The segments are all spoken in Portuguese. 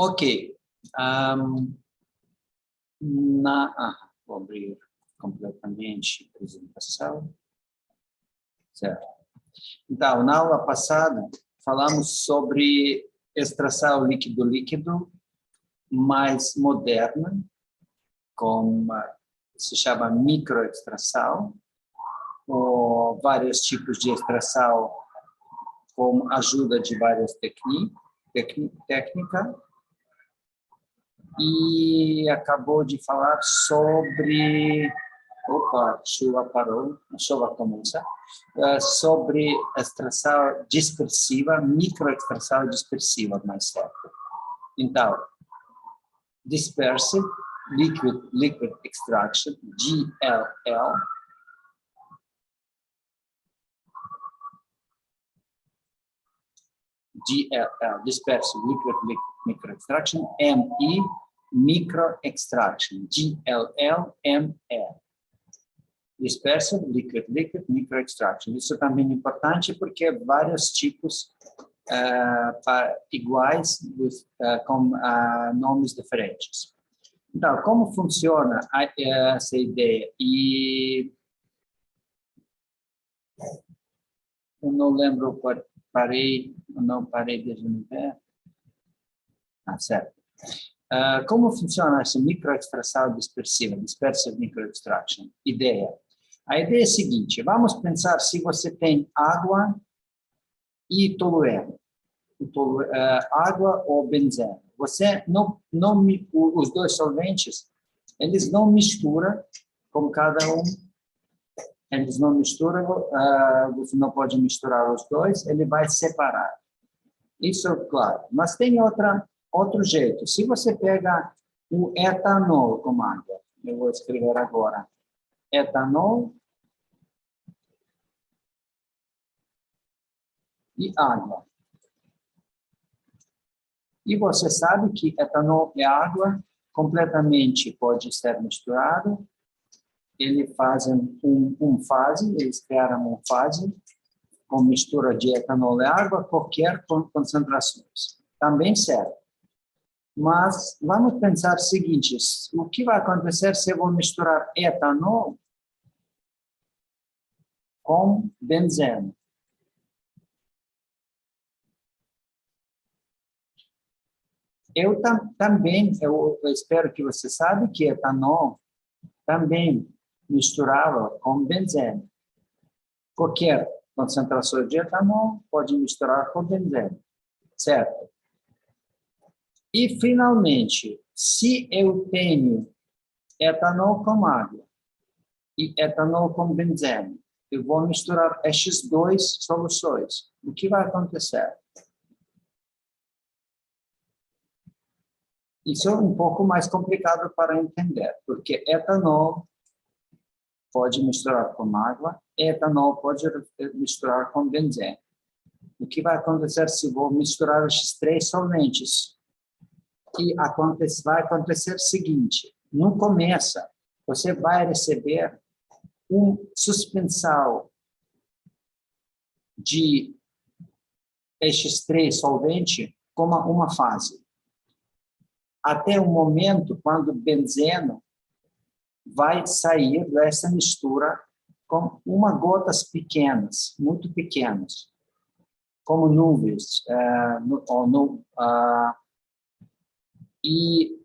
Ok. Vou abrir completamente a apresentação. Certo. Então, na aula passada, falamos sobre extração líquido-líquido mais moderna, se chama microextração, ou vários tipos de extração com ajuda de várias técnicas. E acabou de falar sobre... Opa, a chuva começa. Sobre extração dispersiva, microextração dispersiva, mais certo. Então, dispersive liquid extraction, DLL, dispersive liquid microextraction, ME, microextraction, DLL-ME. Dispersive liquid microextraction. Isso também é importante porque vários tipos iguais com nomes diferentes. Então, como funciona essa ideia? E eu não lembro, não parei de ver. Certo. Como funciona essa microextração dispersiva, dispersive microextraction? Ideia. A ideia é a seguinte, vamos pensar se você tem água e tolueno, água ou benzeno. Você os dois solventes, eles não misturam com cada um, eles não misturam, você não pode misturar os dois, ele vai separar. Isso é claro. Mas tem outro jeito. Se você pega o etanol como água, eu vou escrever agora, etanol e água. E você sabe que etanol e água completamente pode ser misturado. Eles fazem eles criaram uma fase com mistura de etanol e água, qualquer concentrações. Também serve. Mas vamos pensar o seguinte, o que vai acontecer se eu vou misturar etanol com benzeno? Eu espero que você saiba que etanol também misturava com benzeno. Qualquer concentração de etanol pode misturar com benzeno, certo? E, finalmente, se eu tenho etanol com água e etanol com benzeno, eu vou misturar essas duas soluções. O que vai acontecer? Isso é um pouco mais complicado para entender, porque etanol pode misturar com água, etanol pode misturar com benzeno. O que vai acontecer se eu vou misturar esses três solventes? E vai acontecer o seguinte, no começo, você vai receber suspensão de esses três solventes como uma fase. Até o momento quando o benzeno vai sair dessa mistura com gotas pequenas, muito pequenas, como nuvens, e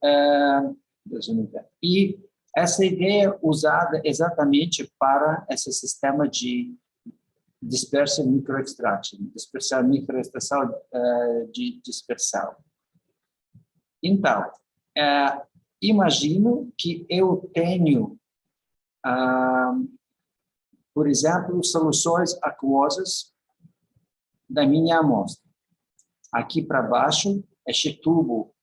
essa ideia é usada exatamente para esse sistema de dispersive microextraction, microextração de dispersão. Então, imagino que eu tenho, por exemplo, soluções aquosas da minha amostra. Aqui para baixo, este tubo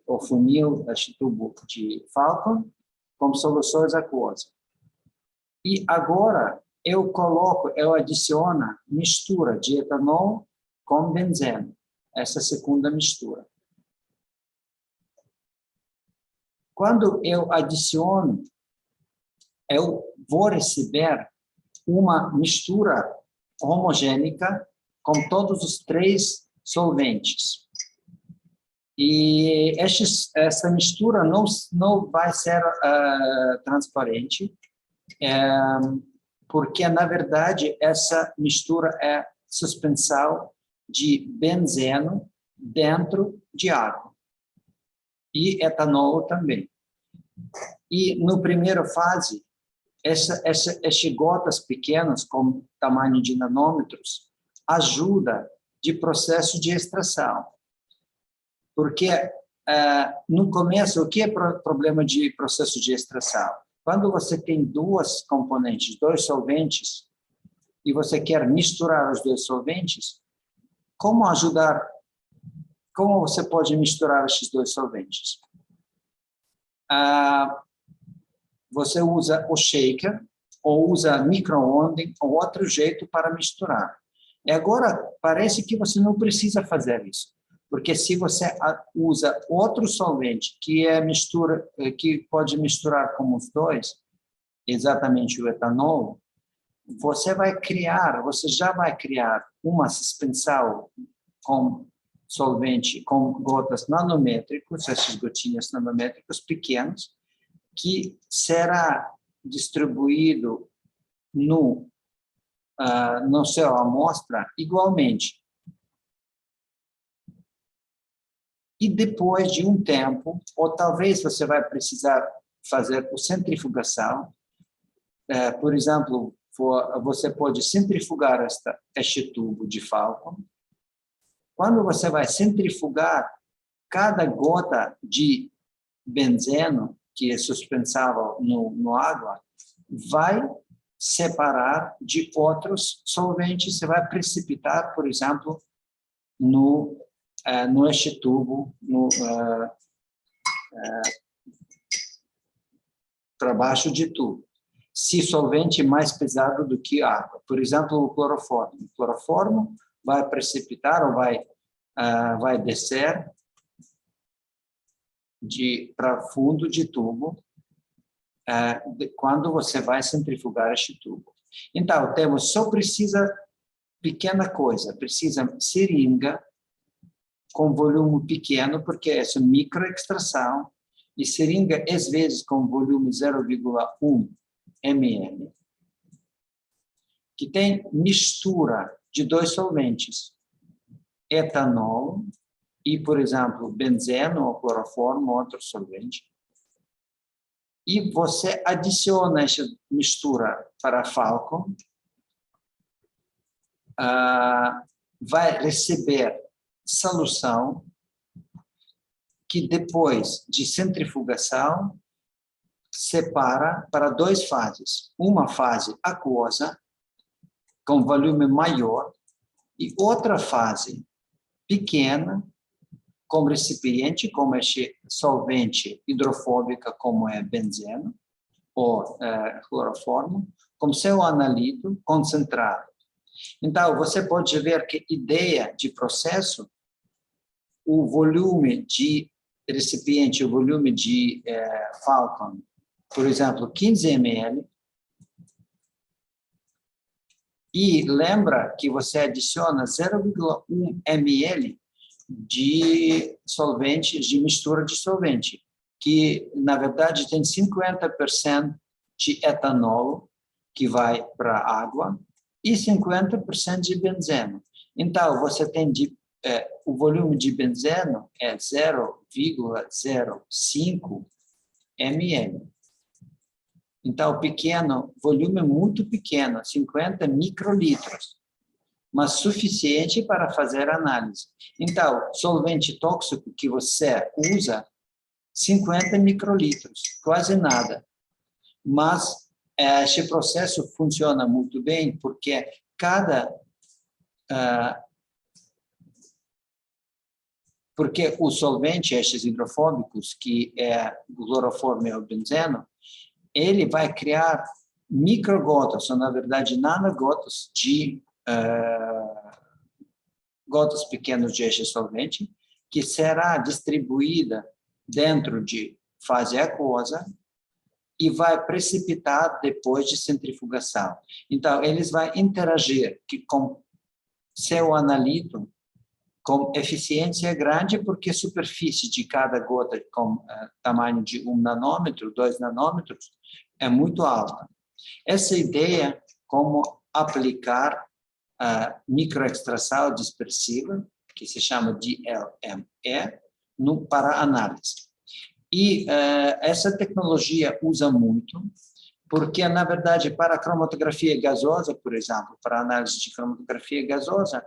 o funil, este tubo de Falcon, com soluções aquosas. E agora eu adiciono mistura de etanol com benzeno, essa segunda mistura. Quando eu adiciono, eu vou receber uma mistura homogênica com todos os três solventes. E essa mistura não vai ser transparente, porque, na verdade, essa mistura é suspensão de benzeno dentro de água. E etanol também. E, no primeira fase, essas gotas pequenas, com tamanho de nanômetros, ajuda de processo de extração. Porque, no começo, o que é problema de processo de extração? Quando você tem duas componentes, dois solventes, e você quer misturar os dois solventes, como você pode misturar esses dois solventes? Você usa o shaker, ou usa micro-ondas, ou outro jeito para misturar. E agora, parece que você não precisa fazer isso. Porque se você usa outro solvente que pode misturar com os dois, exatamente o etanol, você já vai criar uma suspensão com solvente, com gotas nanométricas, essas gotinhas nanométricas pequenas, que será distribuído no seu amostra igualmente. E depois de um tempo, ou talvez você vai precisar fazer a centrifugação, por exemplo, você pode centrifugar este tubo de Falcon. Quando você vai centrifugar, cada gota de benzeno, que é suspensável no água, vai separar de outros solventes, você vai precipitar, por exemplo, este tubo, para baixo de tubo. Se solvente mais pesado do que água. Por exemplo, o cloroformo. O cloroformo vai precipitar ou vai descer para fundo de tubo quando você vai centrifugar este tubo. Então, só precisa pequena coisa, precisa seringa com volume pequeno, porque é essa microextração, e seringa, às vezes, com volume 0,1 ml, que tem mistura de dois solventes, etanol e, por exemplo, benzeno ou cloroformo, outro solvente, e você adiciona essa mistura para Falcon, vai receber solução que depois de centrifugação separa para duas fases. Uma fase aquosa, com volume maior, e outra fase pequena, com recipiente, como este solvente hidrofóbico, como é benzeno ou cloroformo, com seu analito concentrado. Então, você pode ver que ideia de processo, o volume de recipiente, o volume de Falcon, por exemplo, 15 ml, e lembra que você adiciona 0,1 ml de solvente, de mistura de solvente, que, na verdade, tem 50% de etanol, que vai para a água, e 50% de benzeno. Então, você tem o volume de benzeno é 0,05 ml. Então, pequeno, volume muito pequeno, 50 microlitros, mas suficiente para fazer análise. Então, solvente tóxico que você usa, 50 microlitros, quase nada. Mas este processo funciona muito bem porque porque o solvente, estes hidrofóbicos, que é o cloroformo e o benzeno, ele vai criar microgotas, ou na verdade nanogotas de gotas pequenas de este solvente, que será distribuída dentro de fase aquosa e vai precipitar depois de centrifugação. Então, eles vão interagir com seu analito com eficiência grande, porque a superfície de cada gota com tamanho de 1 nanômetro, 2 nanômetros, é muito alta. Essa ideia, como aplicar a microextração dispersiva, que se chama DLME, para análise. E essa tecnologia usa muito, porque, na verdade, para a cromatografia gasosa, por exemplo, para a análise de cromatografia gasosa,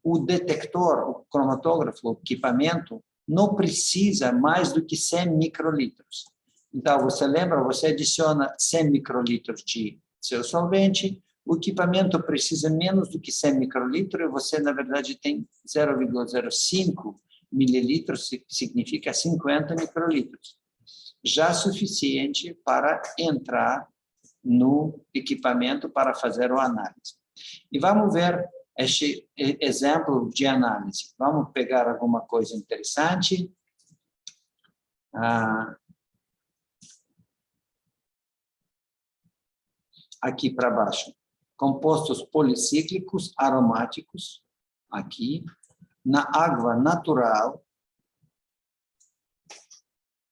o detector, o cromatógrafo, o equipamento, não precisa mais do que 100 microlitros. Então, você lembra, você adiciona 100 microlitros de seu solvente, o equipamento precisa menos do que 100 microlitros, e você, na verdade, tem 0,05 mililitros, significa 50 microlitros. Já suficiente para entrar no equipamento para fazer a análise. E vamos ver este exemplo de análise. Vamos pegar alguma coisa interessante. Aqui para baixo. Compostos policíclicos aromáticos, aqui. Na água natural,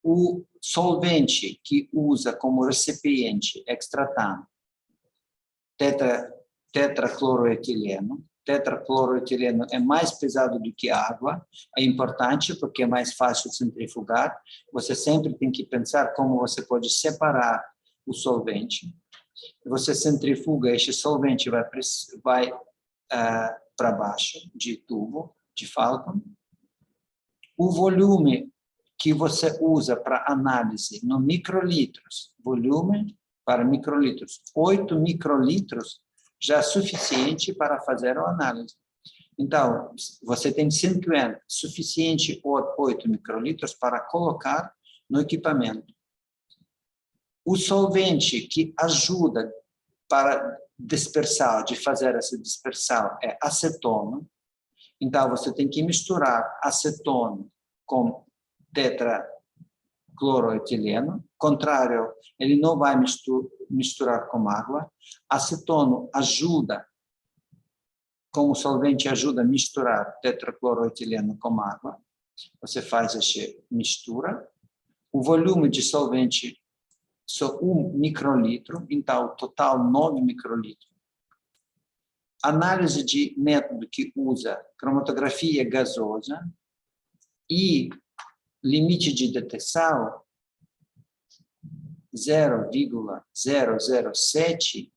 o solvente que usa como recipiente extratano tetracloroetileno. Tetracloroetileno é mais pesado do que água, é importante porque é mais fácil centrifugar. Você sempre tem que pensar como você pode separar o solvente. Você centrifuga, este solvente vai para baixo de tubo, de Falcon. O volume que você usa para análise no microlitros, volume para microlitros, 8 microlitros já é suficiente para fazer a análise. Então, você tem 50, suficiente 8 microlitros para colocar no equipamento. O solvente que ajuda para dispersar, de fazer essa dispersão, é acetona. Então, você tem que misturar acetona com tetracloroetileno. Contrário, ele não vai misturar com água. Acetona ajuda, como solvente ajuda a misturar tetracloroetileno com água. Você faz essa mistura. O volume de solvente só 1 microlitro, então, total 9 microlitros. Análise de método que usa cromatografia gasosa e limite de detecção 0,007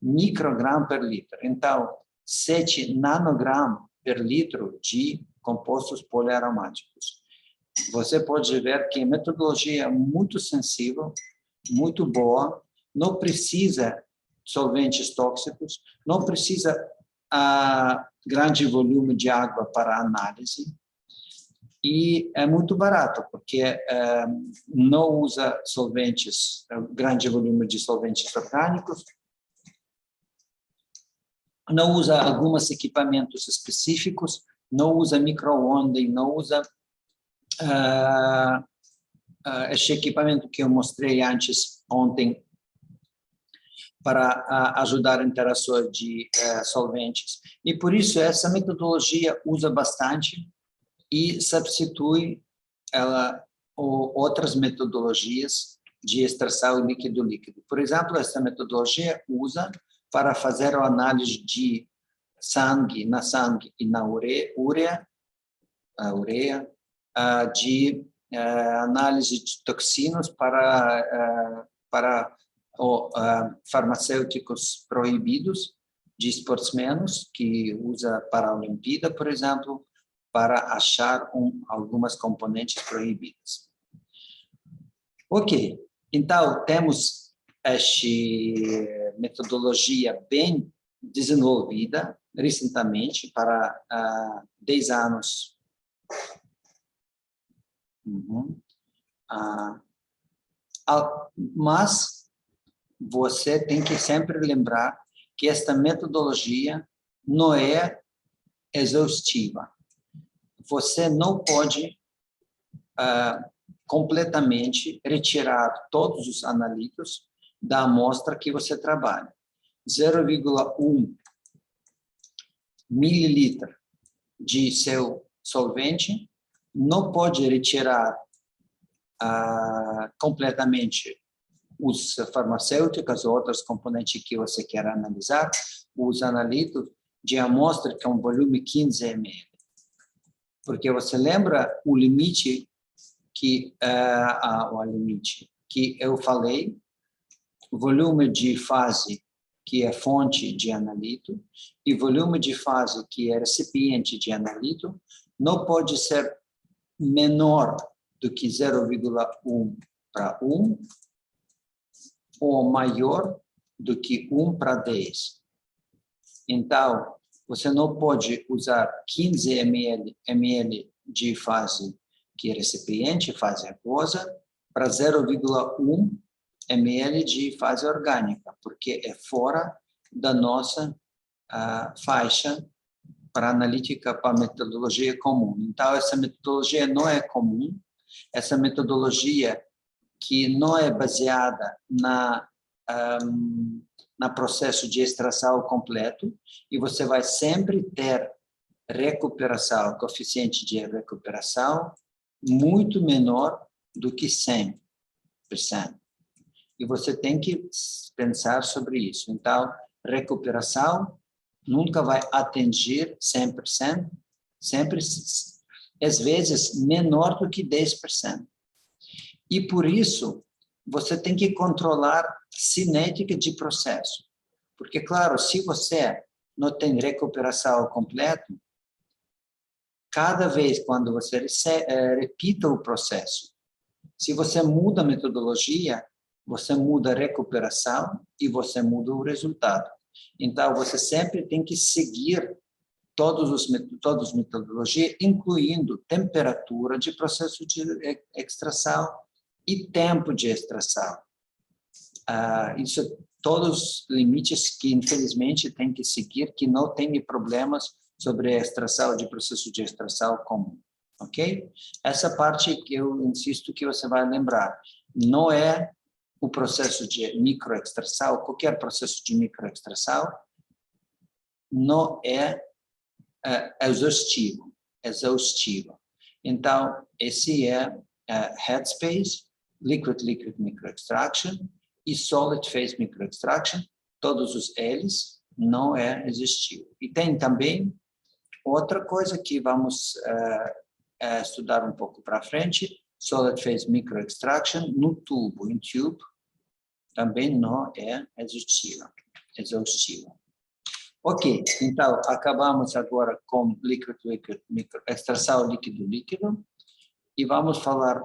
microgram per litro. Então, 7 nanogram per litro de compostos poliaromáticos. Você pode ver que a metodologia é muito sensível, muito boa, não precisa solventes tóxicos, não precisa grande volume de água para análise, e é muito barato, porque não usa solventes, grande volume de solventes orgânicos, não usa alguns equipamentos específicos, não usa micro-ondas, não usa este equipamento que eu mostrei antes, ontem, para ajudar a interação de solventes. E por isso essa metodologia usa bastante e substitui outras metodologias de extração líquido-líquido. Por exemplo, essa metodologia usa para fazer a análise de sangue e na ureia, de análise de toxinas para farmacêuticos proibidos, de esportesmenos que usa para a Olimpíada, por exemplo, para achar algumas componentes proibidas. Ok, então temos esta metodologia bem desenvolvida recentemente, para 10 anos. Mas você tem que sempre lembrar que esta metodologia não é exaustiva. Você não pode completamente retirar todos os analíticos da amostra que você trabalha. 0,1 mililitro de seu solvente, não pode retirar completamente os farmacêuticos ou outros componentes que você quer analisar, os analitos de amostra com volume 15 ml. Porque você lembra o limite que eu falei, o volume de fase que é fonte de analito e volume de fase que é recipiente de analito não pode ser menor do que 0,1 para 1 ou maior do que 1 para 10. Então, você não pode usar 15 ml de fase que é recipiente, fase aquosa, para 0,1 ml de fase orgânica, porque é fora da nossa faixa para analítica, para metodologia comum. Então, essa metodologia não é comum, essa metodologia que não é baseada na processo de extração completo, e você vai sempre ter recuperação, coeficiente de recuperação muito menor do que 100%. E você tem que pensar sobre isso. Então, recuperação nunca vai atingir 100%, sempre, às vezes, menor do que 10%. E, por isso, você tem que controlar cinética de processo. Porque, claro, se você não tem recuperação completa, cada vez quando você repita o processo, se você muda a metodologia, você muda a recuperação e você muda o resultado. Então, você sempre tem que seguir todas as metodologias, incluindo temperatura de processo de extração e tempo de extração. Isso todos os limites que, infelizmente, tem que seguir, que não tem problemas sobre a extração de processo de extração comum, ok? Essa parte que eu insisto que você vai lembrar, não é o processo de microextração, qualquer processo de microextração não é exaustivo. Então, esse é headspace, liquid microextraction e solid phase microextraction, todos os eles não é exaustivo. E tem também outra coisa que vamos estudar um pouco para frente, solid phase microextraction no tubo, em tube, também não é exaustivo. Ok, então acabamos agora com extração líquido, e vamos falar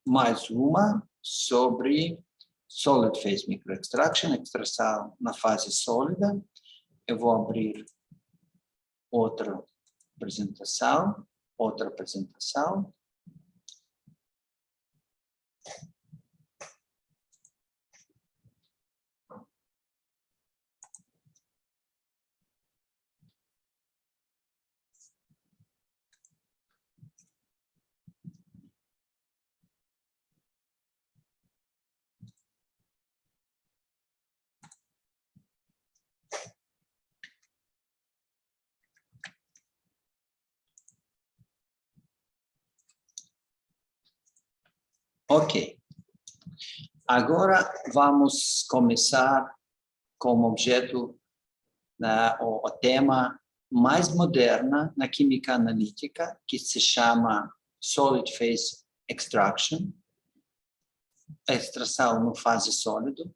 mais uma sobre solid phase microextraction, extração na fase sólida. Eu vou abrir outra apresentação. Ok. Agora vamos começar com o objeto, o tema mais moderno na química analítica, que se chama Solid Phase Extraction, extração no fase sólido,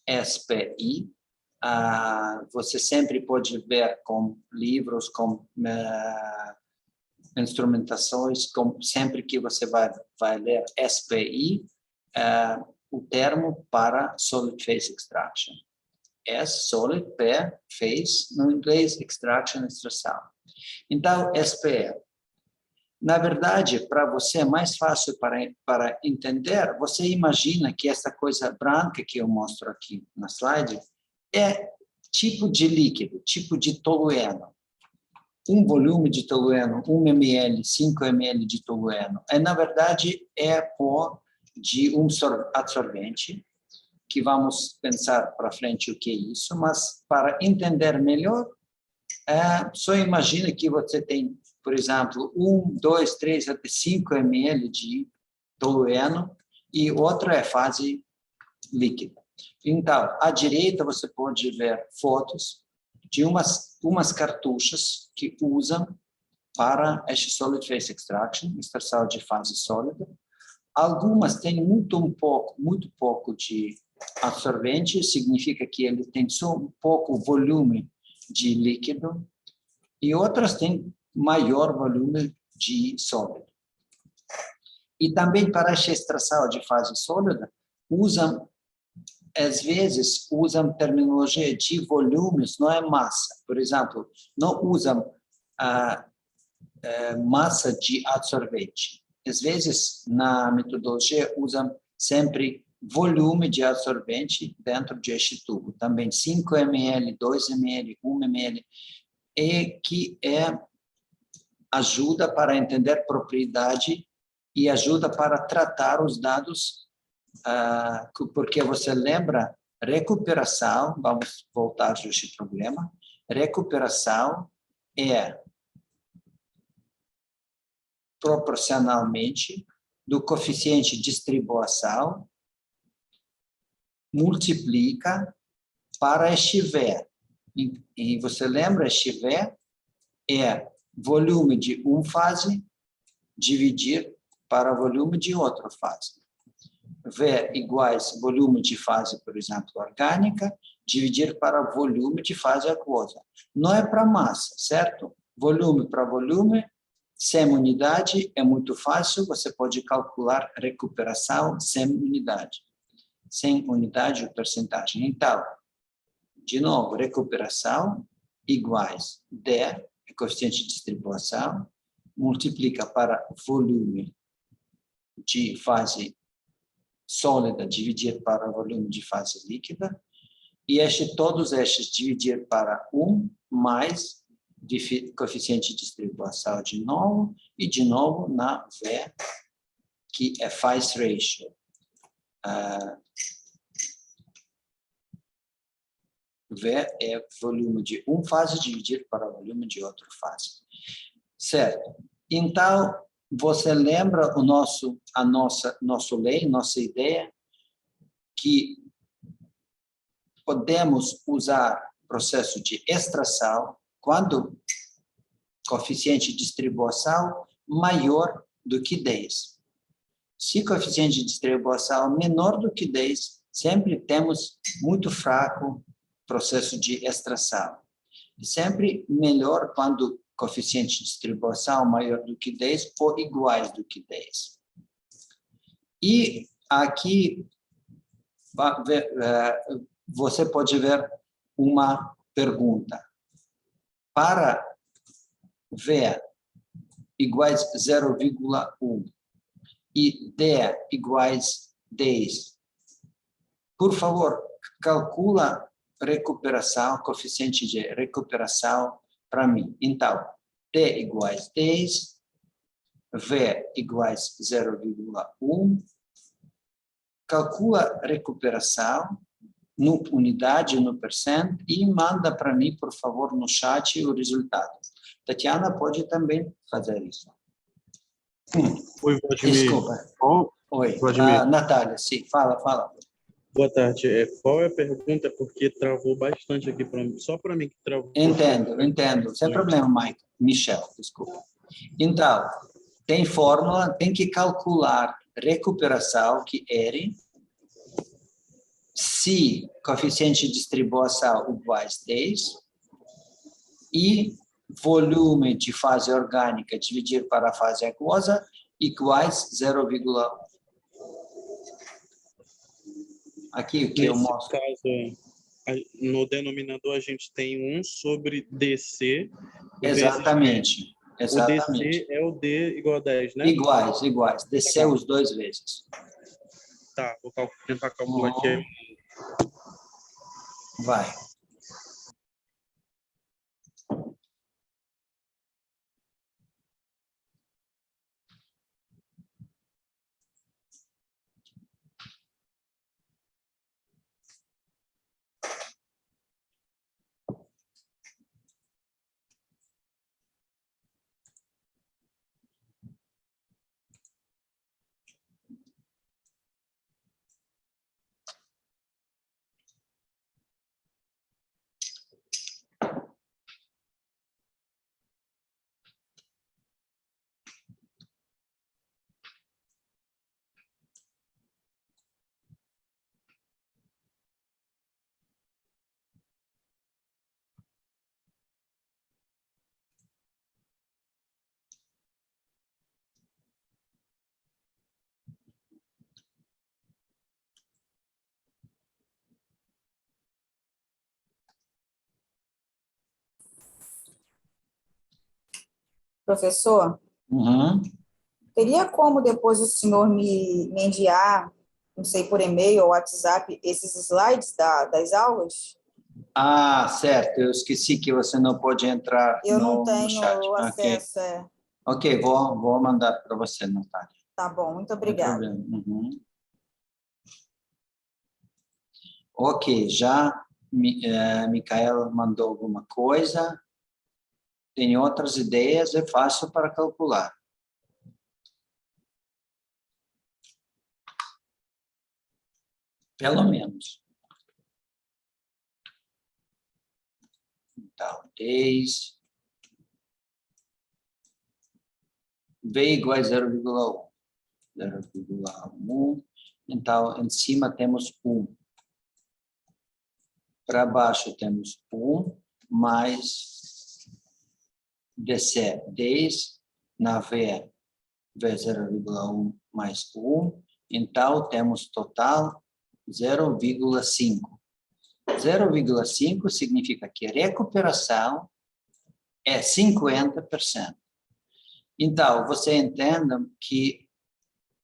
SPI. Você sempre pode ver com livros, com instrumentações, sempre que você vai ler SPI, o termo para Solid Phase Extraction. S, solid, P, phase, no inglês, extraction, extração. Então, SPE. Na verdade, para você é mais fácil para entender, você imagina que essa coisa branca que eu mostro aqui na slide é tipo de líquido, tipo de tolueno. Um volume de tolueno, 1 ml, 5 ml de tolueno. Na verdade, é pó de um absorvente, que vamos pensar para frente o que é isso, mas para entender melhor, Só imagina que você tem, por exemplo, 1, 2, 3, até 5 ml de tolueno e outra é fase líquida. Então, à direita você pode ver fotos de umas cartuchas que usam para este solid phase extraction, extração de fase sólida. Algumas têm muito pouco de absorvente, significa que ele tem só um pouco volume de líquido, e outras têm maior volume de sólido. E também para esta extração de fase sólida, às vezes usam terminologia de volumes, não é massa. Por exemplo, não usam massa de absorvente. Às vezes, na metodologia, usam sempre volume de absorvente dentro de este tubo. Também 5 ml, 2 ml, 1 ml, e que ajuda para entender propriedade e ajuda para tratar os dados, porque você lembra, recuperação, vamos voltar a este problema, recuperação é proporcionalmente do coeficiente de distribuição multiplica para este V. E você lembra, este V é volume de uma fase dividir para volume de outra fase. V iguais volume de fase, por exemplo, orgânica, dividir para volume de fase aquosa. Não é para massa, certo? Volume para volume, sem unidade, é muito fácil, você pode calcular recuperação sem unidade. Sem unidade ou percentagem. Então, de novo, recuperação iguais D, coeficiente de distribuição, multiplica para volume de fase sólida, dividir para volume de fase líquida, e todos estes dividir para 1 mais coeficiente de distribuição de novo, e de novo na V, que é phase ratio. V é volume de uma fase dividir para volume de outra fase. Certo. Então, você lembra nossa lei, nossa ideia, que podemos usar processo de extração quando coeficiente de distribuição maior do que 10. Se coeficiente de distribuição menor do que 10, sempre temos muito fraco processo de extração. E sempre melhor quando coeficiente de distribuição maior do que 10 ou iguais do que 10. E aqui você pode ver uma pergunta. Para V iguais 0,1 e D iguais 10, por favor, calcula recuperação, coeficiente de recuperação para mim. Então, D iguais 10, V iguais 0,1, calcula recuperação no unidade, no percent, e manda para mim, por favor, no chat o resultado. Tatiana pode também fazer isso. Oi, Vladimir. Desculpa. Oi, Vladimir. Natália, sim, fala. Boa tarde. Qual é a pergunta? Porque travou bastante aqui, só para mim que travou. Entendo. Sem problema, Mike. Michel, desculpa. Então, tem fórmula, tem que calcular recuperação, que R, se coeficiente de distribuição iguais 10, e volume de fase orgânica dividir para a fase aquosa iguais 0,1. Aqui o que eu mostro. Nesse caso, no denominador a gente tem 1 sobre DC. Exatamente. O DC é o D igual a 10, né? Iguais. DC os 2 vezes. Tá, vou tentar calcular aqui. Vai. Professor, Uhum. teria como depois o senhor me enviar, não sei, por e-mail ou WhatsApp, esses slides das aulas? Ah, certo. Eu esqueci que você não pode entrar Eu não no chat. tenho Ok. acesso. Ok, vou mandar para você, Natália. Tá bom, muito Não tem obrigada. problema. Uhum. Ok, já Micaela mandou alguma coisa. Tem outras ideias, é fácil para calcular. Pelo menos. Então, 10. V igual a 0,1. 0,1. Então, em cima temos 1. Para baixo temos 1, mais descer 10 na V 0,1 mais 1. Então, temos total 0,5. 0,5 significa que a recuperação é 50%. Então, você entenda que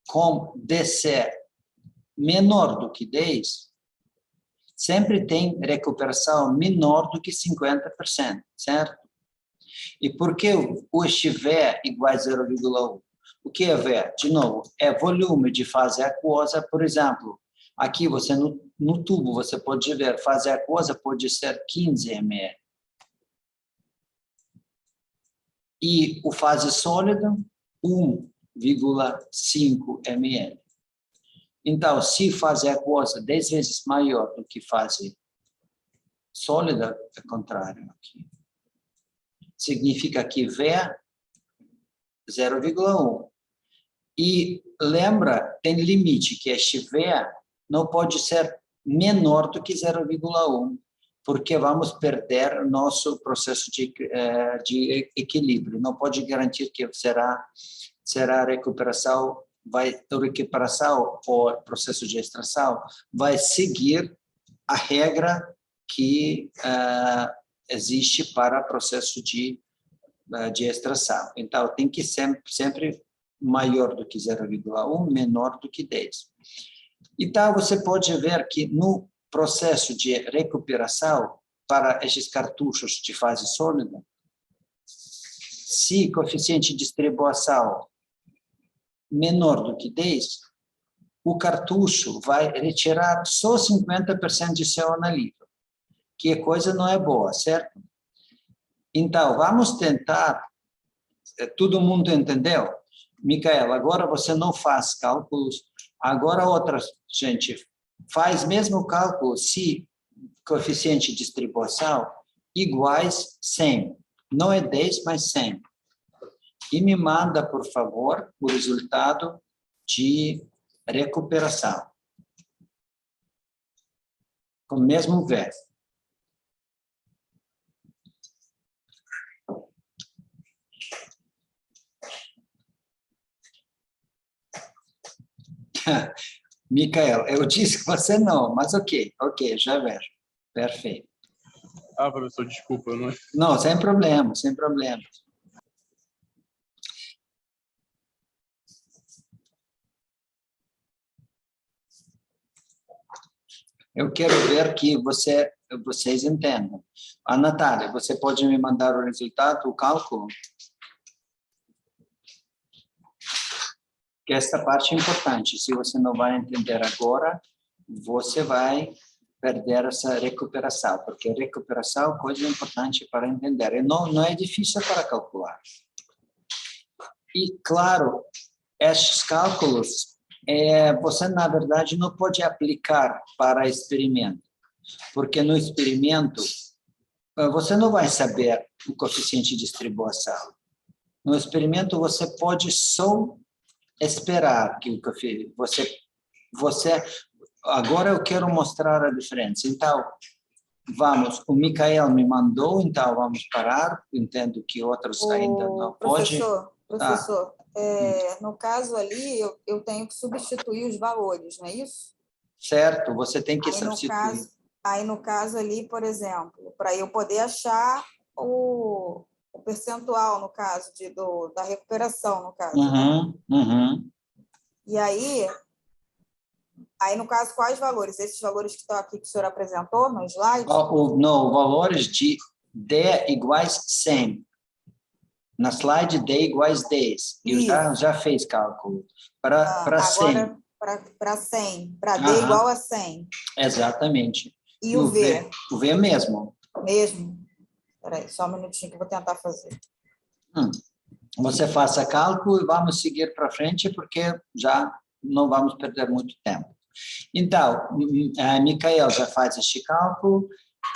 com descer menor do que 10, sempre tem recuperação menor do que 50%, certo? E por que este V igual a 0,1? O que é V? De novo, é volume de fase aquosa, por exemplo. Aqui, você no tubo, você pode ver, fase aquosa pode ser 15 ml. E o fase sólida, 1,5 ml. Então, se fase aquosa 10 vezes maior do que fase sólida, é contrário aqui. Significa que V 0,1. E lembra, tem limite, que este V não pode ser menor do que 0,1, porque vamos perder nosso processo de equilíbrio. Não pode garantir que será recuperação, recuperação ou processo de extração vai seguir a regra que existe para processo de extração. Então, tem que sempre maior do que 0,1, menor do que 10. Então, você pode ver que no processo de recuperação para esses cartuchos de fase sólida, se o coeficiente de distribuição menor do que 10, o cartucho vai retirar só 50% de seu analítico, que a coisa não é boa, certo? Então, vamos tentar, todo mundo entendeu? Micaela, agora você não faz cálculos, agora outra gente faz mesmo o cálculo se coeficiente de distribuição iguais 100, não é 10, mas 100. E me manda, por favor, o resultado de recuperação. Com o mesmo V. Micael, eu disse que você não, mas ok, já vejo. Perfeito. Ah, professor, desculpa, eu não... Não, sem problema, sem problema. Eu quero ver que vocês entendam. A Natália, você pode me mandar o resultado, o cálculo? Que esta parte é importante. Se você não vai entender agora, você vai perder essa recuperação, porque recuperação é coisa importante para entender. E não é difícil para calcular. E, claro, esses cálculos, você, na verdade, não pode aplicar para experimento, porque no experimento, você não vai saber o coeficiente de distribuição. No experimento, você pode só esperar que você agora eu quero mostrar a diferença. Então, o Micael me mandou, então vamos parar. Entendo que outros ainda não podem. Professor, no caso ali, eu tenho que substituir os valores, não é isso? Certo, você tem que substituir. Aí, no caso ali, por exemplo, para eu poder achar o percentual, no caso, da recuperação, no caso. E aí, no caso, quais valores? Esses valores que estão aqui que o senhor apresentou no slide? Não, valores de D iguais 100. Na slide, D iguais 10. Eu já fiz cálculo. Para 100. Agora, para 100. Para D igual a 100. Exatamente. E o V? O V é mesmo. Mesmo. Espera aí, só um minutinho que eu vou tentar fazer. Você faça cálculo e vamos seguir para frente, porque já não vamos perder muito tempo. Então, a Micael já faz este cálculo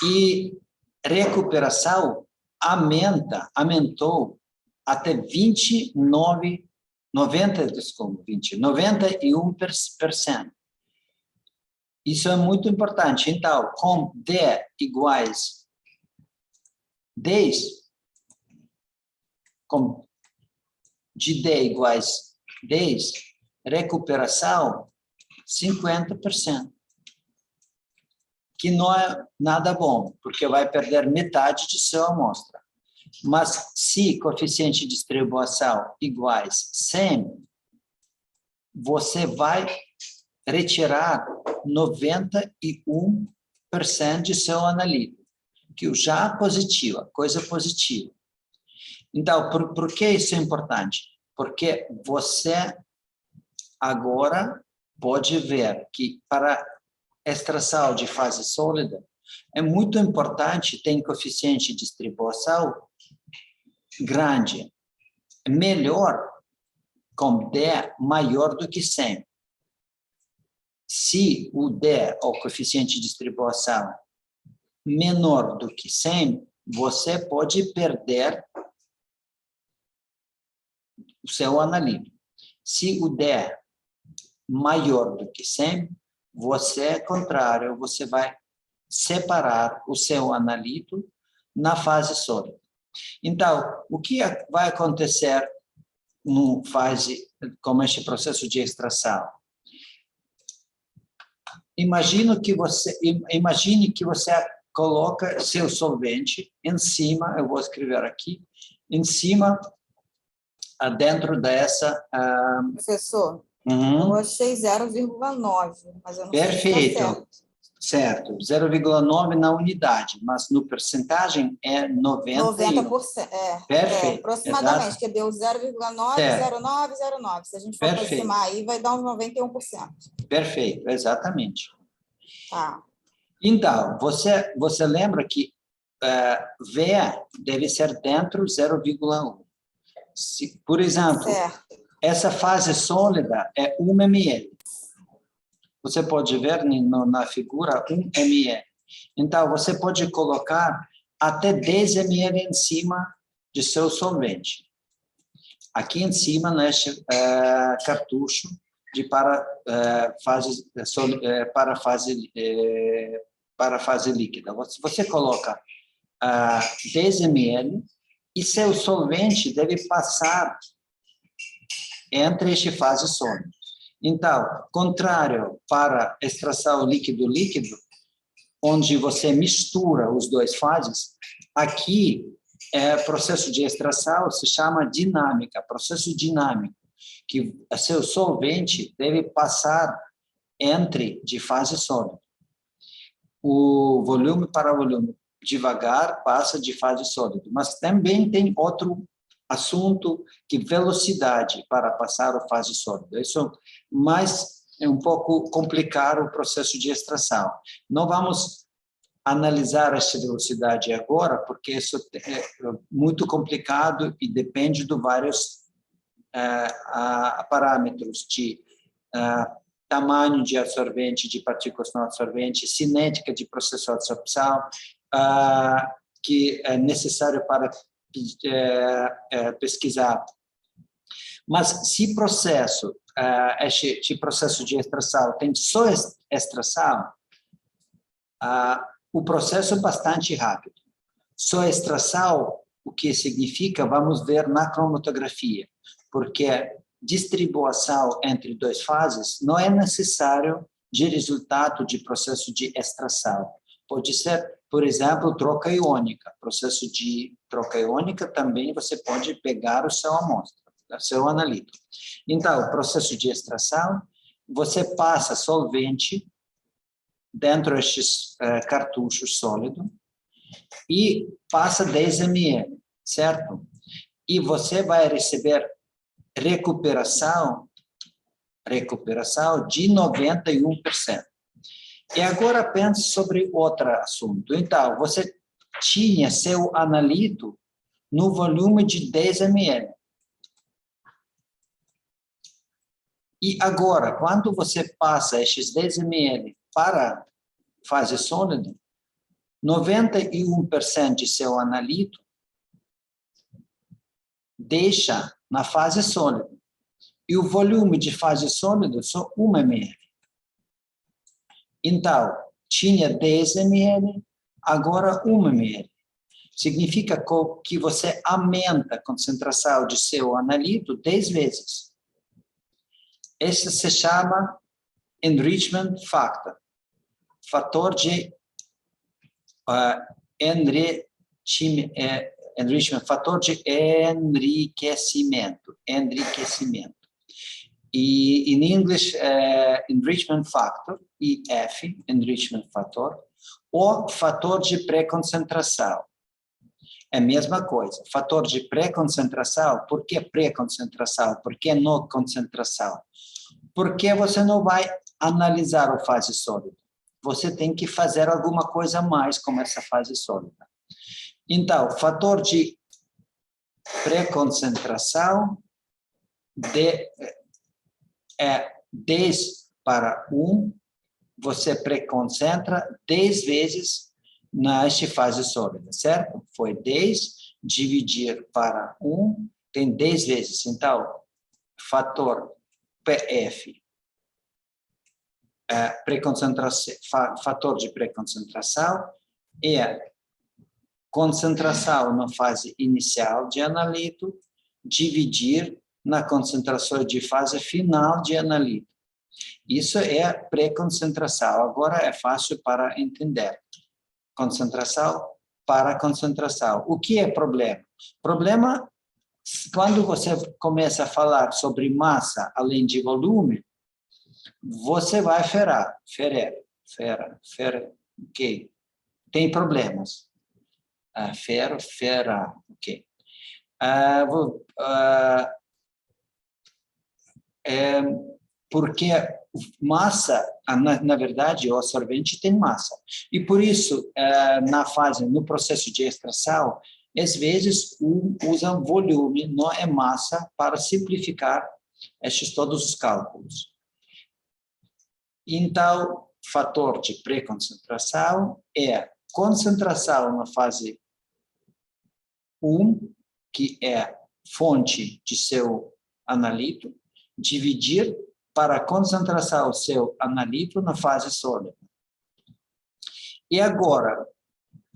e recuperação aumentou até 91%. Isso é muito importante. Então, com D iguais 10, com de D iguais 10, recuperação 50%. Que não é nada bom, porque vai perder metade de sua amostra. Mas se coeficiente de distribuição iguais 100, você vai retirar 91% de seu analítico, que já é positiva, coisa positiva. Então, por que isso é importante? Porque você agora pode ver que para extração de fase sólida é muito importante ter coeficiente de distribuição grande, melhor com D maior do que 100. Se o D, o coeficiente de distribuição, menor do que 100, você pode perder o seu analítico. Se o D é maior do que 100, contrário, você vai separar o seu analítico na fase sólida. Então, o que vai acontecer numa fase como este processo de extração? Imagine que você coloca seu solvente em cima, eu vou escrever aqui, em cima, dentro dessa... Professor, eu achei 0,9, mas eu não sei se está certo. Certo, 0,9 na unidade, mas no percentagem é 90%. Perfeito. Aproximadamente, Exato. que deu 0,90909. Se a gente for aproximar aí, vai dar uns 91%. Perfeito, exatamente. Tá. Então, você lembra que V deve ser dentro 0,1. Por exemplo, essa fase sólida é 1 ml. Você pode ver na figura 1 ml. Então, você pode colocar até 10 ml em cima de seu solvente. Aqui em cima, neste cartucho para fase líquida. Você coloca 10 ml e seu solvente deve passar entre esta fase sólida. Então, contrário para extração líquido-líquido, onde você mistura os dois fases, aqui processo de extração se chama dinâmica, processo dinâmico, que seu solvente deve passar de fase sólida. O volume para volume devagar passa de fase sólida, mas também tem outro assunto que velocidade para passar a fase sólida. Isso é um pouco complicado o processo de extração. Não vamos analisar essa velocidade agora, porque isso é muito complicado e depende de vários parâmetros de tamanho de absorvente, de partículas não absorventes, cinética de processo de absorção, que é necessário para pesquisar. Mas se este processo de extração tem só extração, o processo é bastante rápido. Só extração, o que significa, vamos ver na cromatografia, porque distribuição entre duas fases não é necessário de resultado de processo de extração. Pode ser, por exemplo, troca iônica. Processo de troca iônica também você pode pegar o seu amostra, o seu analito. Então, o processo de extração, você passa solvente dentro destes cartuchos sólidos e passa 10 ml, certo? E você vai receber recuperação de 91%. E agora pense sobre outro assunto. Então, você tinha seu analito no volume de 10 ml. E agora, quando você passa esses 10 ml para fase sólida, 91% de seu analito deixa na fase sólida. E o volume de fase sólida é só 1 ml. Então, tinha 10 ml, agora 1 ml. Significa que você aumenta a concentração de seu analito 10 vezes. Esse se chama enrichment factor. Fator de fator de enriquecimento. E em inglês, enrichment factor, EF, enrichment factor, ou fator de pré-concentração. É a mesma coisa. Fator de pré-concentração, por que pré-concentração? Por que não concentração? Porque você não vai analisar a fase sólida. Você tem que fazer alguma coisa a mais com essa fase sólida. Então, fator de pré-concentração é 10 para 1, você pré-concentra 10 vezes nesta fase sólida, certo? Foi 10, dividir para 1, tem 10 vezes. Então, fator PF, fator de pré-concentração, é concentração na fase inicial de analito, dividir na concentração de fase final de analito. Isso é pré-concentração. Agora é fácil para entender. Concentração para concentração. O que é problema? Problema, quando você começa a falar sobre massa além de volume, você vai ferir, ok? Tem problemas. Ok. Porque massa, na verdade, o absorvente tem massa. E por isso, no processo de extração, às vezes usam volume, não é massa, para simplificar todos os cálculos. Então, fator de pré-concentração é concentração na fase 1, que é fonte de seu analito, dividir para a concentração do seu analito na fase sólida. E agora,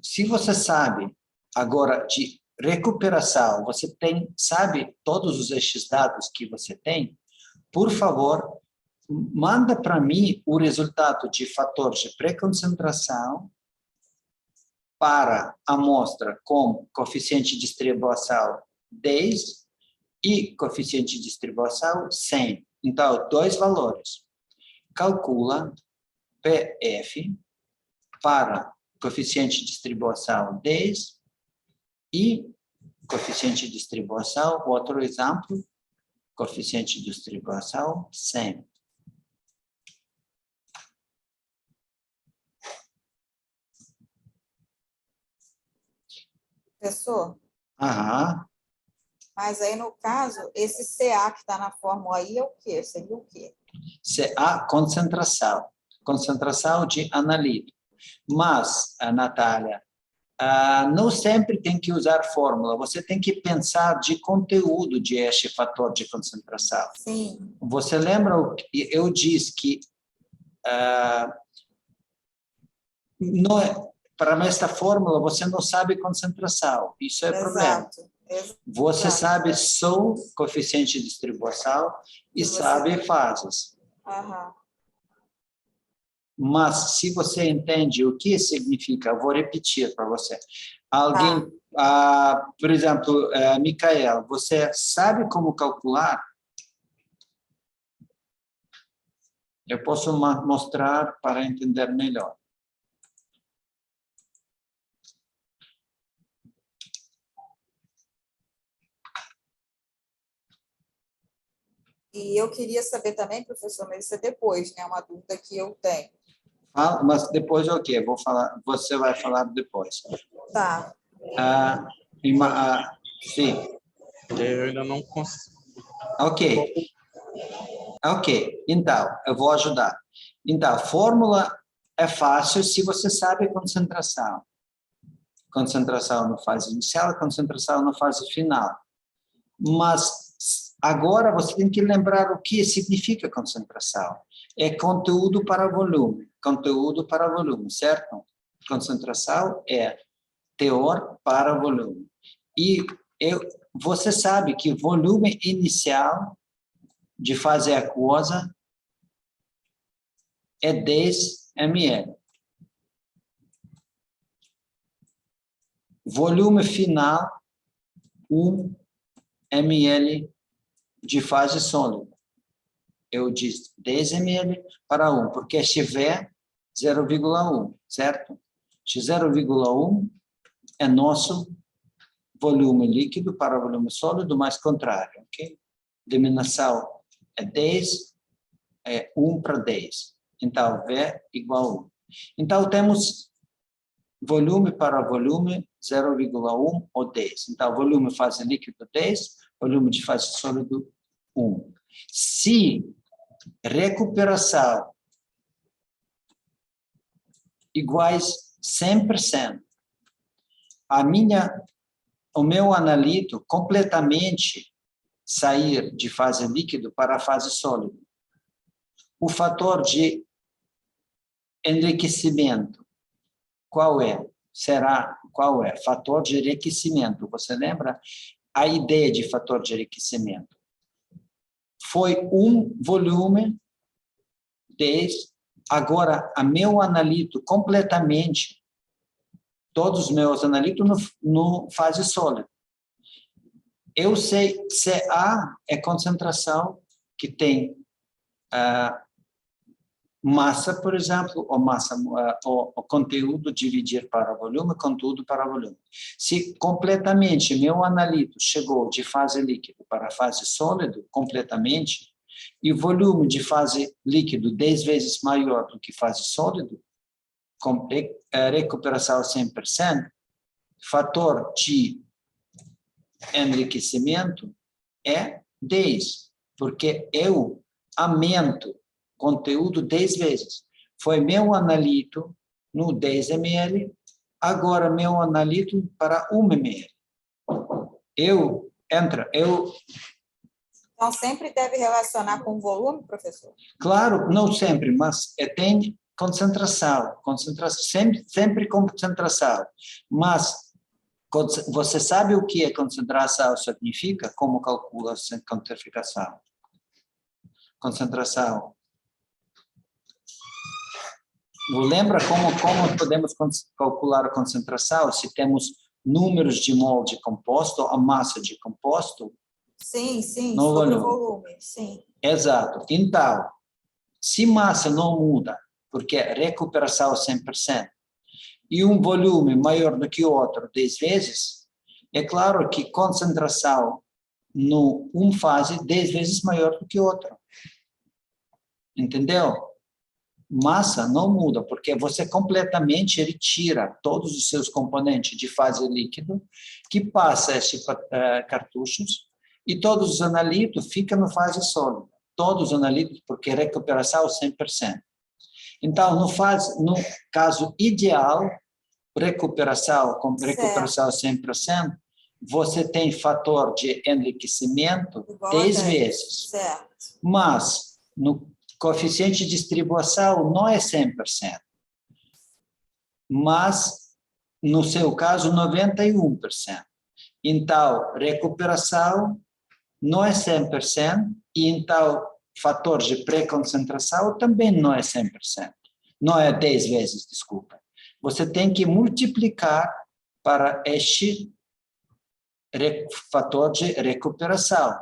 se você sabe agora de recuperação, você sabe todos estes dados que você tem, por favor, manda para mim o resultado de fator de pré-concentração para a amostra com coeficiente de distribuição 10 e coeficiente de distribuição 100. Então, 2 valores. Calcula PF para coeficiente de distribuição 10 e coeficiente de distribuição, outro exemplo, coeficiente de distribuição 100. Professor, mas aí no caso, esse CA que está na fórmula aí é o quê? Seria o quê? CA, concentração de analito. Mas, Natália, não sempre tem que usar fórmula, você tem que pensar de conteúdo de este fator de concentração. Sim. Você lembra, eu disse que para esta fórmula você não sabe concentração, isso é problema. Você sabe só coeficiente de distribuição e sabe fases. Mas se você entende o que significa, eu vou repetir para você. Alguém, por exemplo, Micael, você sabe como calcular? Eu posso mostrar para entender melhor. E eu queria saber também, professor, mas isso é depois, né? Uma dúvida que eu tenho. Mas depois o quê? Vou falar, você vai falar depois. Tá. Sim. Eu ainda não consigo. Ok, então, eu vou ajudar. Então, a fórmula é fácil se você sabe concentração. Concentração na fase inicial, concentração na fase final. Mas agora você tem que lembrar o que significa concentração. É conteúdo para volume. Conteúdo para volume, certo? Concentração é teor para volume. E você sabe que volume inicial de fase aquosa é 10 ml. Volume final, 1 ml de fase sólida. Eu disse 10 ml para 1, porque estiver 0,1, certo? 0,1 é nosso volume líquido para volume sólido, mais contrário, ok? Diminuição é 10, é 1 para 10. Então, V igual a 1. Então, temos volume para volume 0,1 ou 10. Então, volume fase líquido 10, volume de fase sólido 1. Se recuperação iguais 100%, o meu analito completamente sair de fase líquido para a fase sólida, o fator de enriquecimento, qual é? Qual é? Fator de enriquecimento. Você lembra a ideia de fator de enriquecimento? Foi um volume 10, agora a meu analito completamente, todos os meus analitos no fase sólida. Eu sei CA é concentração que tem massa, por exemplo, ou massa, o conteúdo dividir para volume, conteúdo para volume. Se completamente meu analito chegou de fase líquido para fase sólido, completamente, e o volume de fase líquido 10 vezes maior do que fase sólido, com recuperação 100%, fator de enriquecimento é 10, porque eu aumento conteúdo 10 vezes. Foi meu analito no 10 ml, agora meu analito para 1 ml. Então, sempre deve relacionar com volume, professor? Claro, não sempre, mas tem concentração, sempre concentração. Mas você sabe o que é concentração significa? Como calcula a quantificação? Concentração. Lembra como podemos calcular a concentração? Se temos números de mol de composto, a massa de composto? Sim, no sobre o volume, sim. Exato. Então, se massa não muda, porque recuperação 100%, e um volume maior do que o outro 10 vezes, é claro que concentração no fase 10 vezes maior do que o outro. Entendeu? Massa não muda, porque você completamente retira todos os seus componentes de fase líquido, que passa esses cartuchos, e todos os analitos ficam na fase sólida. Todos os analitos, porque recuperação 100%. Então, no caso ideal, recuperação 100%, você tem fator de enriquecimento 10 vezes. Certo. Mas, no coeficiente de distribuição não é 100%. Mas, no seu caso, 91%. Então, recuperação não é 100%, e então, fator de pré-concentração também não é 100%. não é 10 vezes, desculpa. Você tem que multiplicar para este fator de recuperação.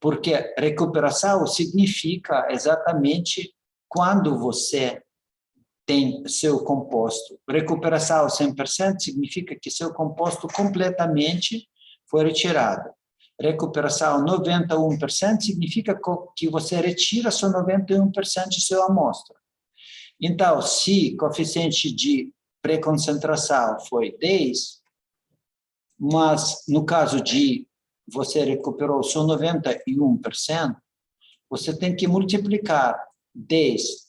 Porque recuperação significa exatamente quando você tem seu composto. Recuperação 100% significa que seu composto completamente foi retirado. Recuperação 91% significa que você retira só 91% de sua amostra. Então, se o coeficiente de pré-concentração foi 10, mas no caso de você recuperou só 91%, você tem que multiplicar 10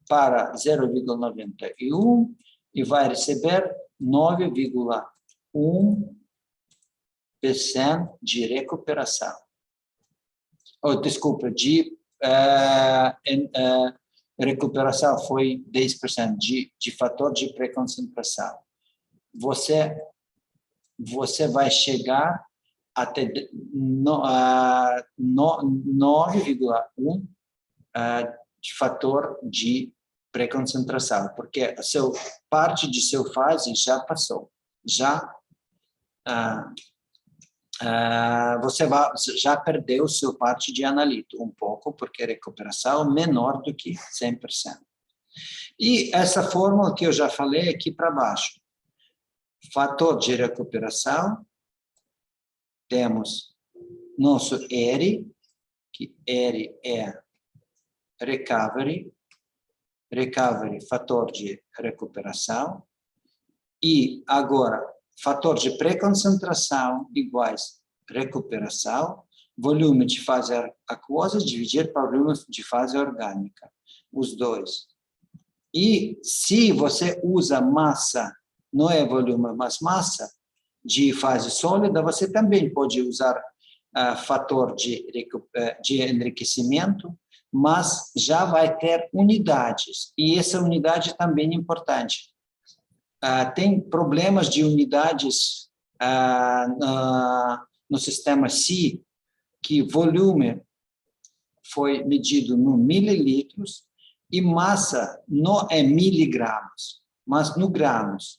para 0,91 e vai receber 9,1% de recuperação. Desculpa, recuperação foi 10% de fator de pré-concentração. Você vai chegar até 9,1 de fator de pré-concentração, porque a parte de sua fase já passou. Você já perdeu sua parte de analito um pouco, porque a recuperação é menor do que 100%. E essa fórmula que eu já falei aqui para baixo. Fator de recuperação, temos nosso R, que R é recovery, fator de recuperação, e agora, fator de pré-concentração iguais recuperação, volume de fase aquosa dividir para volume de fase orgânica, os dois. E se você usa massa, não é volume, mas massa de fase sólida, você também pode usar fator de enriquecimento, mas já vai ter unidades, e essa unidade também é importante. Tem problemas de unidades no sistema SI, que volume foi medido no mililitros e massa não é miligramas, mas no gramas.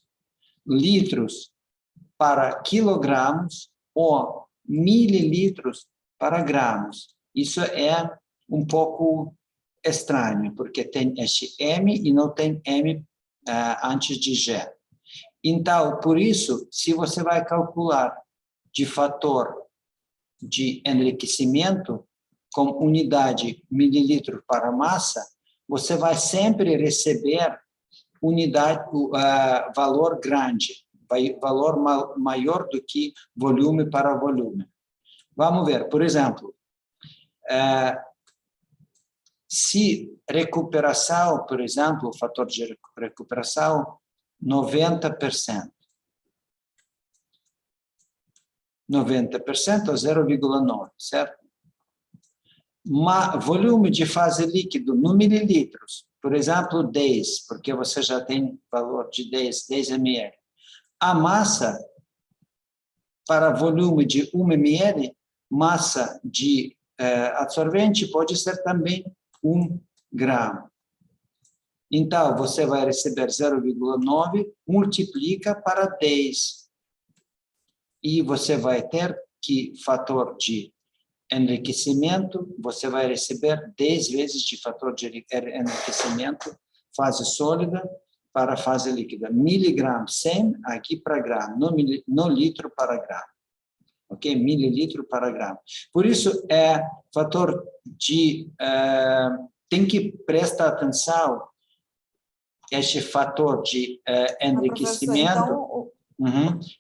Litros para quilogramos ou mililitros para gramas. Isso é um pouco estranho, porque tem este M e não tem M antes de G. Então, por isso, se você vai calcular de fator de enriquecimento com unidade mililitro para massa, você vai sempre receber unidade, valor grande, valor maior do que volume para volume. Vamos ver, por exemplo, se recuperação, por exemplo, o fator de recuperação, 90%. 90% a 0,9, certo? Volume de fase líquido no mililitros, por exemplo, 10, porque você já tem valor de 10 ml. A massa, para volume de 1 ml, massa de absorvente pode ser também 1 grama. Então, você vai receber 0,9, multiplica para 10. E você vai ter que fator de enriquecimento, você vai receber 10 vezes de fator de enriquecimento, fase sólida para fase líquida. Miligrama 100 aqui para grama, no litro para grama. Ok? Mililitro para grama. Por isso, fator de... tem que prestar atenção este fator de enriquecimento...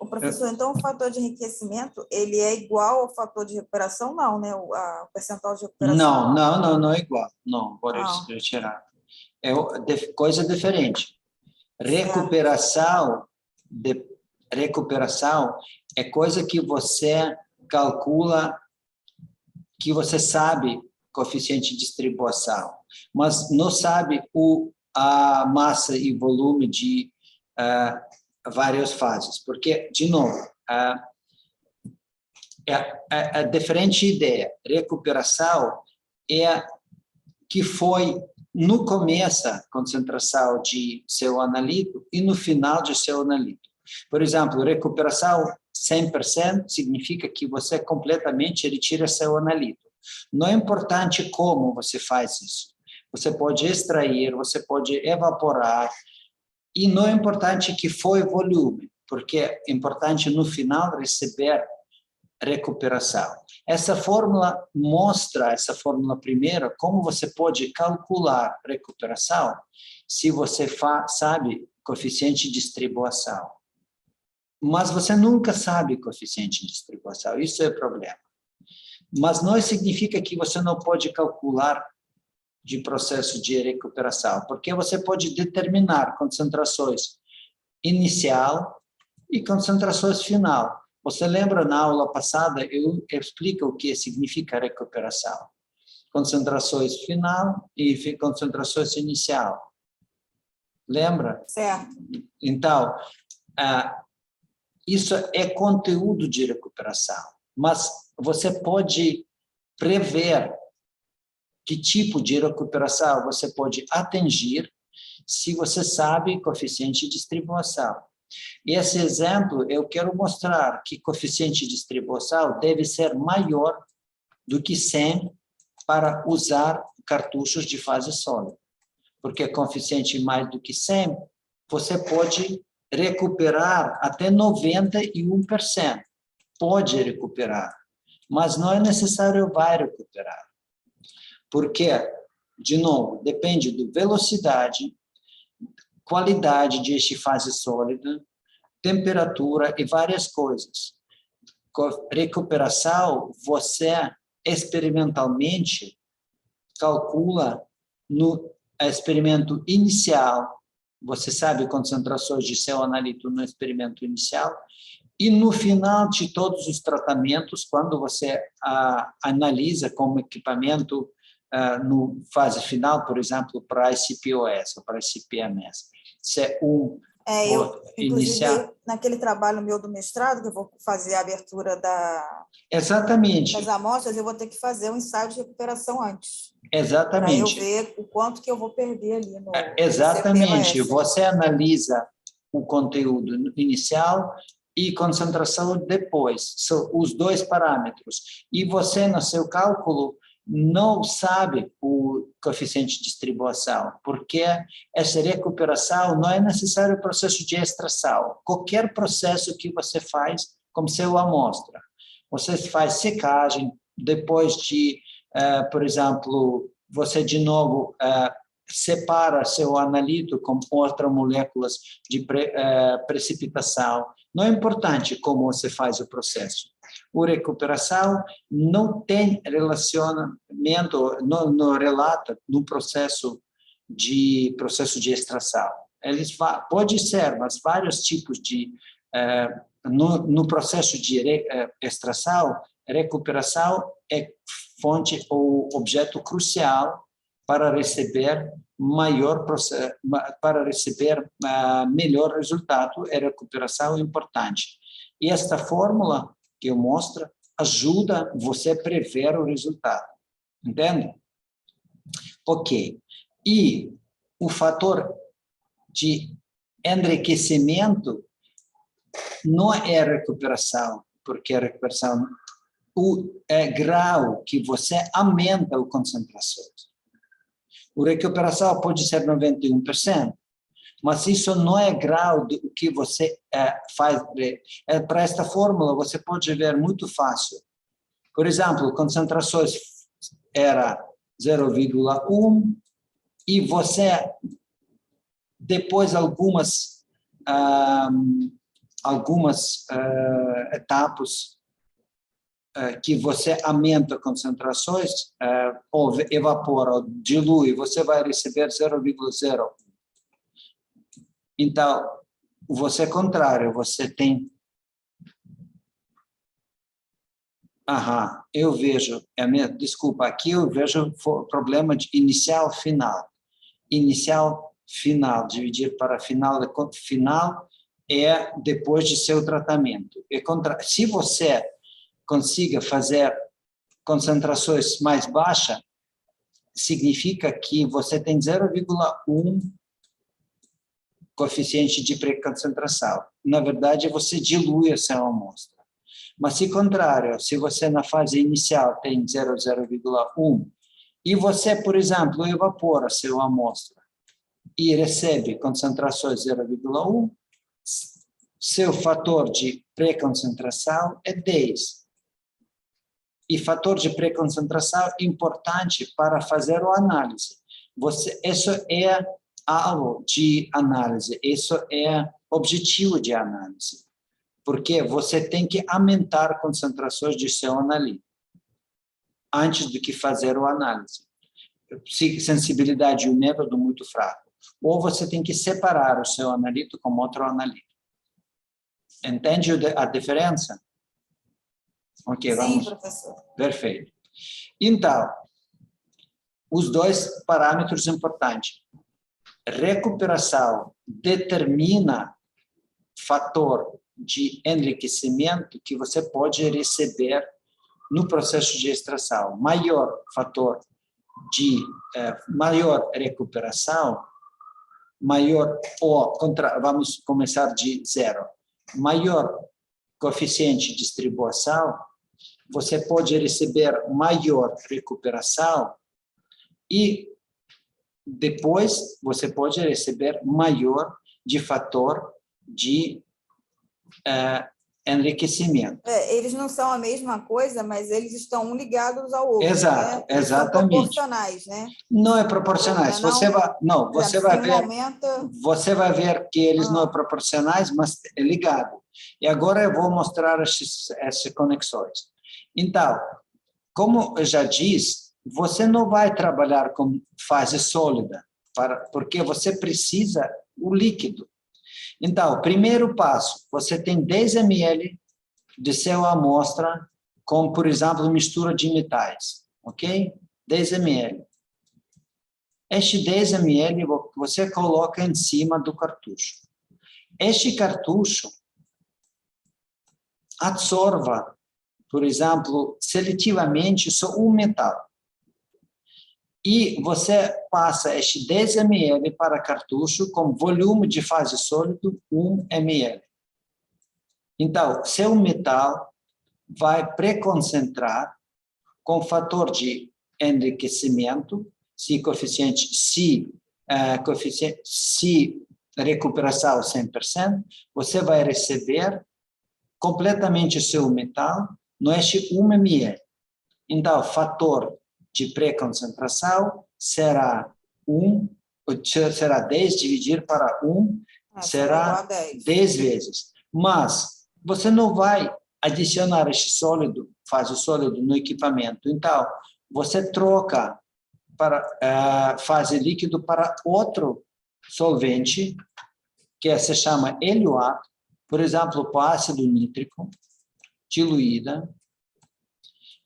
Professor, então o fator de enriquecimento, ele é igual ao fator de recuperação? Não, né? O percentual de recuperação? Não é igual. Não, pode retirar. É coisa diferente. Recuperação é coisa que você calcula, que você sabe coeficiente de distribuição, mas não sabe a massa e volume de várias fases, porque, de novo, é diferente ideia. Recuperação é que foi no começo, concentração de seu analito e no final de seu analito. Por exemplo, recuperação 100% significa que você completamente retira seu analito. Não é importante como você faz isso. Você pode extrair, você pode evaporar, e não é importante que foi volume, porque é importante no final receber recuperação. Essa fórmula mostra, essa fórmula primeira, como você pode calcular recuperação se você sabe coeficiente de distribuição. Mas você nunca sabe coeficiente de distribuição, isso é o problema. Mas não significa que você não pode calcular de processo de recuperação, porque você pode determinar concentrações inicial e concentrações final. Você lembra, na aula passada, eu explico o que significa recuperação. Concentrações final e concentrações inicial. Lembra? Certo. Então, isso é conteúdo de recuperação, mas você pode prever que tipo de recuperação você pode atingir se você sabe coeficiente de distribuição. E esse exemplo, eu quero mostrar que coeficiente de distribuição deve ser maior do que 100 para usar cartuchos de fase sólida. Porque coeficiente mais do que 100, você pode recuperar até 91%. Pode recuperar, mas não é necessário vai recuperar. Porque, de novo, depende da velocidade, qualidade de eixo fase sólida, temperatura e várias coisas. Recuperação, você experimentalmente calcula no experimento inicial, você sabe concentrações de seu analito no experimento inicial, e no final de todos os tratamentos, quando você analisa como equipamento no fase final, por exemplo, para ICP-OS ou para ICP-MS. Se é inclusive, naquele trabalho meu do mestrado, que eu vou fazer a abertura Exatamente. Das amostras, eu vou ter que fazer um ensaio de recuperação antes. Exatamente. Para eu ver o quanto que eu vou perder ali no Exatamente. ICP-OS. Você analisa o conteúdo inicial e concentração depois. São os dois parâmetros. E você, no seu cálculo, não sabe o coeficiente de distribuição, porque essa recuperação não é necessário o processo de extração. Qualquer processo que você faz com seu amostra. Você faz secagem, depois de, por exemplo, você de novo separa seu analito com outras moléculas de precipitação. Não é importante como você faz o processo. A recuperação não tem relacionamento, não relata no processo de extração. Eles pode ser, mas vários tipos de no processo de extração, recuperação é fonte ou objeto crucial para receber melhor resultado. A recuperação é importante. E esta fórmula que eu mostro ajuda você a prever o resultado. Entende? Ok. E o fator de enriquecimento não é recuperação, porque a recuperação é grau que você aumenta a concentração. A recuperação pode ser 91%, mas isso não é grau do que você faz. Para esta fórmula, você pode ver muito fácil. Por exemplo, concentrações era 0,1 e você, depois algumas etapas que você aumenta concentrações, ou evapora, ou dilui, você vai receber 0,01. Então, você é contrário, você tem... eu vejo, desculpa, aqui eu vejo o problema de inicial-final. Inicial-final, dividir para final é depois de seu tratamento. Se você consiga fazer concentrações mais baixas, significa que você tem 0,1 coeficiente de pré-concentração. Na verdade, você dilui a sua amostra. Mas, se contrário, se você na fase inicial tem 0,1 e você, por exemplo, evapora a sua amostra e recebe concentrações 0,1, seu fator de pré-concentração é 10. E fator de pré-concentração é importante para fazer a análise. Isso é alvo de análise, isso é objetivo de análise. Porque você tem que aumentar concentrações de seu analito antes de que fazer a análise. Sensibilidade e o método muito fraco. Ou você tem que separar o seu analito com outro analito. Entende a diferença? Ok, Sim, vamos. professor. Perfeito. Então, os dois parâmetros importantes. Recuperação determina fator de enriquecimento que você pode receber no processo de extração. Maior fator de maior recuperação, vamos começar de zero. Maior coeficiente de distribuição, você pode receber maior recuperação e depois você pode receber maior de fator de enriquecimento. Eles não são a mesma coisa, mas eles estão ligados ao outro. Exato, né? Eles exatamente. são proporcionais, né? Não é proporcionais. Você vai ver. Aumenta... Você vai ver que eles não são proporcionais, mas é ligado. E agora eu vou mostrar essas conexões. Então, como eu já disse, você não vai trabalhar com fase sólida, porque você precisa do líquido. Então, primeiro passo, você tem 10 ml de sua amostra com, por exemplo, mistura de metais, ok? 10 ml. Este 10 ml você coloca em cima do cartucho. Este cartucho absorva, por exemplo, seletivamente só um metal. E você passa este 10 ml para cartucho com volume de fase sólido 1 ml. Então, seu metal vai pré-concentrar com fator de enriquecimento, se recuperação 100%, você vai receber completamente seu metal no este 1 ml. Então, fator de pré-concentração será 10 dividir para 1, será 10 vezes. Mas você não vai adicionar este sólido, fase sólido, no equipamento. Então, você troca para fase líquido para outro solvente, que se chama helioato, por exemplo, para ácido nítrico, diluída,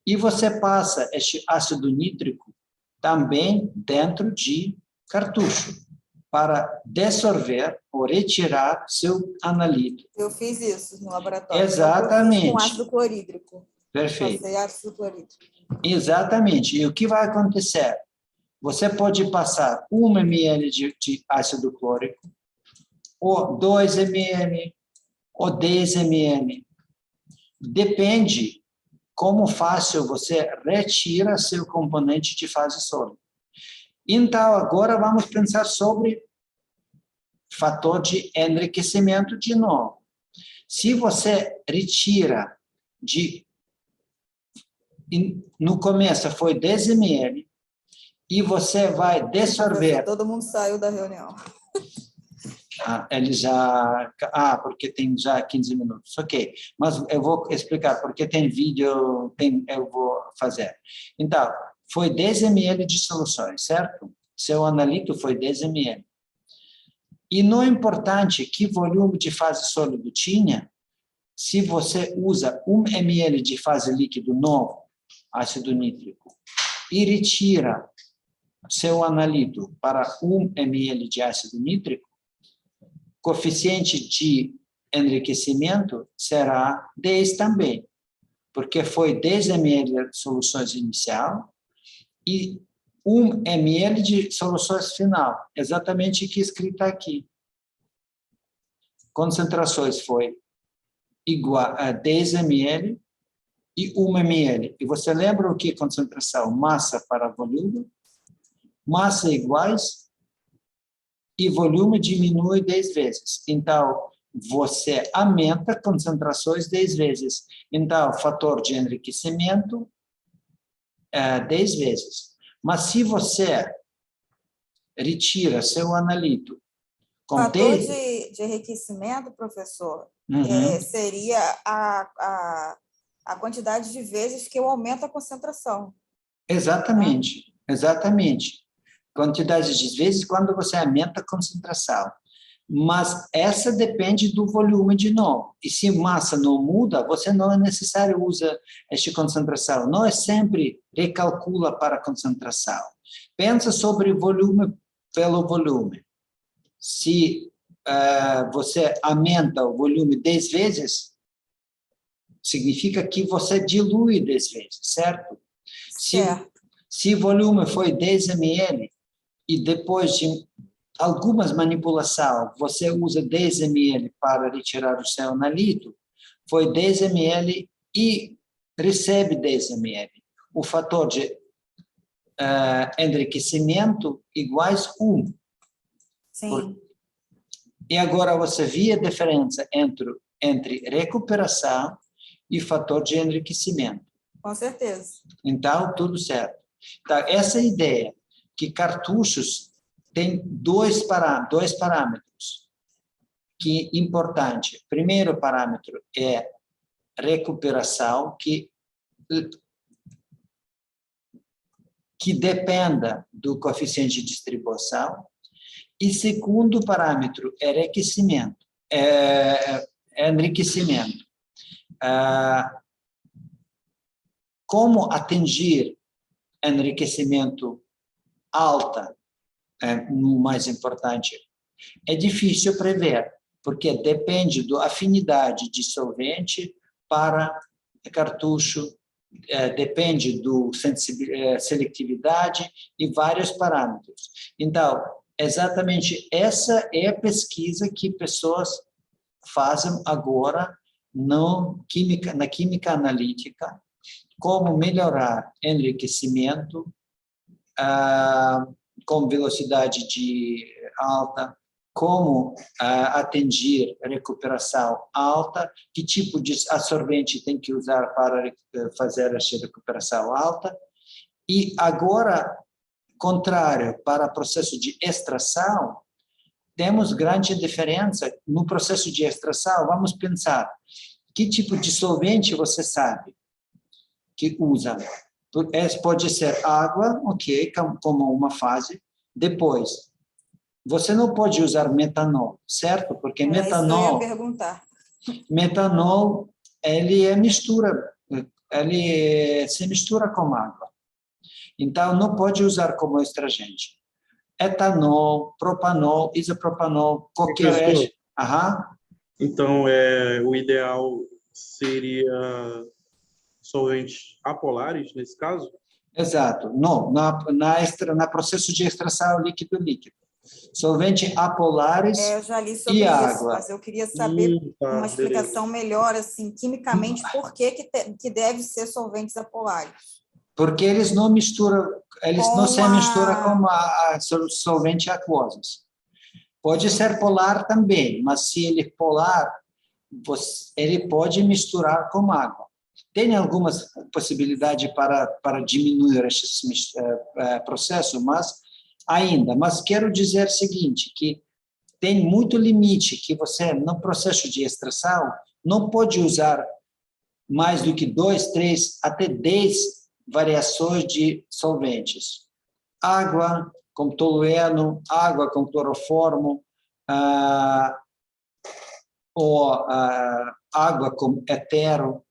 e você passa este ácido nítrico também dentro de cartucho, para dissolver ou retirar seu analito. Eu fiz isso no laboratório. Exatamente. Com ácido clorídrico. Perfeito. Passei ácido clorídrico. Exatamente. E o que vai acontecer? Você pode passar 1 ml de ácido clórico, ou 2 ml, ou 10 ml. Depende como fácil você retira seu componente de fase sólida. Então, agora vamos pensar sobre fator de enriquecimento de novo. Se você retira no começo foi 10 ml, e você vai dissolver... Todo mundo saiu da reunião. Porque tem já 15 minutos. Ok, mas eu vou explicar, porque tem vídeo, eu vou fazer. Então, foi 10 ml de soluções, certo? Seu analito foi 10 ml. E não é importante que volume de fase sólido tinha, se você usa 1 ml de fase líquido novo, ácido nítrico, e retira seu analito para 1 ml de ácido nítrico, coeficiente de enriquecimento será 10 também, porque foi 10 ml de soluções inicial e ml de soluções final, exatamente o que escrito aqui. Concentrações foi igual a 10 ml e 1 ml. E você lembra o que é concentração? Massa para volume, massa iguais e volume diminui 10 vezes. Então, você aumenta concentrações 10 vezes. Então, o fator de enriquecimento é 10 vezes. Mas se você retira seu analito com Fator 10... de enriquecimento, professor, Uhum. seria a quantidade de vezes que eu aumento a concentração. Exatamente, exatamente. Quantidade de vezes quando você aumenta a concentração. Mas essa depende do volume de novo. E se massa não muda, você não é necessário usar esta concentração. Não é sempre recalcula para a concentração. Pensa sobre volume pelo volume. Se você aumenta o volume 10 vezes, significa que você dilui 10 vezes, certo? Certo. Se o volume foi 10 ml e depois de algumas manipulações você usa 10 ml para retirar o seu analito, foi 10 ml e recebe 10 ml. O fator de enriquecimento iguais 1. Sim. E agora você vê a diferença entre recuperação e fator de enriquecimento. Com certeza. Então, tudo certo. Então, essa ideia que cartuchos têm dois parâmetros que é importante. Primeiro parâmetro é recuperação, que dependa do coeficiente de distribuição. E segundo parâmetro é enriquecimento. Como atingir enriquecimento alta, o mais importante, é difícil prever, porque depende da afinidade de solvente para cartucho, depende do seletividade e vários parâmetros. Então, exatamente essa é a pesquisa que pessoas fazem agora na química analítica, como melhorar enriquecimento com velocidade de alta, como atingir recuperação alta, que tipo de absorvente tem que usar para fazer essa recuperação alta. E agora, contrário, para o processo de extração, temos grande diferença. No processo de extração, vamos pensar, que tipo de solvente você sabe que usa? Pode ser água, ok, como uma fase. Depois, você não pode usar metanol, certo? Porque Isso que eu ia perguntar. Metanol, ele se mistura com água. Então, não pode usar como extragente. Etanol, propanol, isopropanol, qualquer... Então, o ideal seria solventes apolares, nesse caso? Exato. Não, na processo de extração líquido-líquido. Solvente apolares eu já li sobre e isso, água. mas eu queria saber uma explicação melhor, assim, quimicamente, por que deve ser solventes apolares. Porque eles não misturam, não se misturam com a solvente aquosos. Pode ser polar também, mas se ele é polar, ele pode misturar com água. Tem algumas possibilidades para diminuir esse processo, mas quero dizer o seguinte, que tem muito limite que você, no processo de extração, não pode usar mais do que 2, 3, até 10 variações de solventes. Água com tolueno, água com cloroformo, ou água com etero.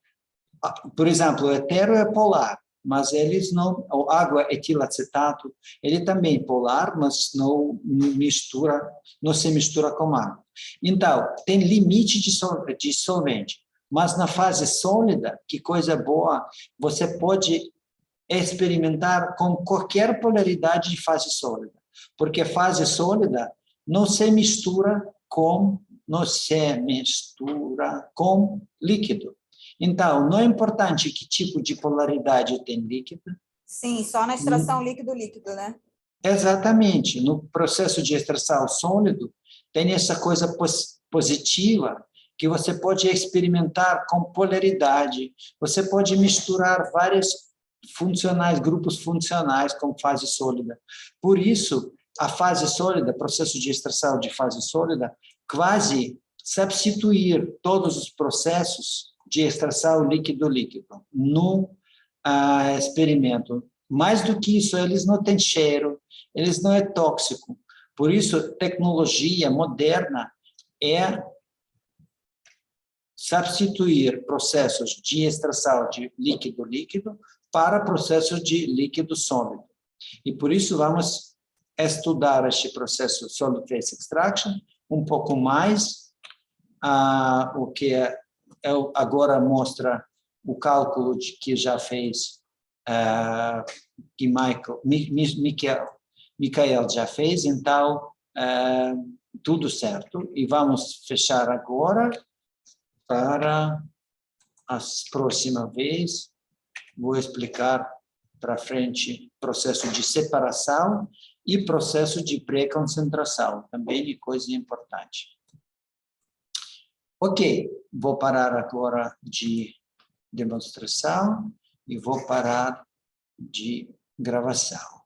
Por exemplo, o etero é polar, mas eles não... A água etilacetato, ele também é polar, mas não se mistura com água. Então, tem limite de solvente. Mas na fase sólida, que coisa boa, você pode é experimentar com qualquer polaridade de fase sólida, porque fase sólida não se mistura com líquido. Então, não é importante que tipo de polaridade tem líquido. Sim, só na extração líquido-líquido, né? Exatamente. No processo de extração sólido, tem essa coisa positiva que você pode experimentar com polaridade. Você pode misturar vários grupos funcionais com fase sólida. Por isso, a fase sólida, processo de extração de fase sólida, quase substituir todos os processos de extração líquido-líquido no experimento. Mais do que isso, eles não têm cheiro, eles não é tóxico. Por isso, tecnologia moderna é substituir processos de extração de líquido-líquido para processos de líquido sólido. E por isso vamos estudar este processo solid phase extraction um pouco mais, o que agora mostra o cálculo que já fez, que Michael já fez, então, tudo certo. E vamos fechar agora para a próxima vez. Vou explicar para frente processo de separação e processo de pré-concentração, também é coisa importante. Ok, vou parar agora de demonstração e vou parar de gravação.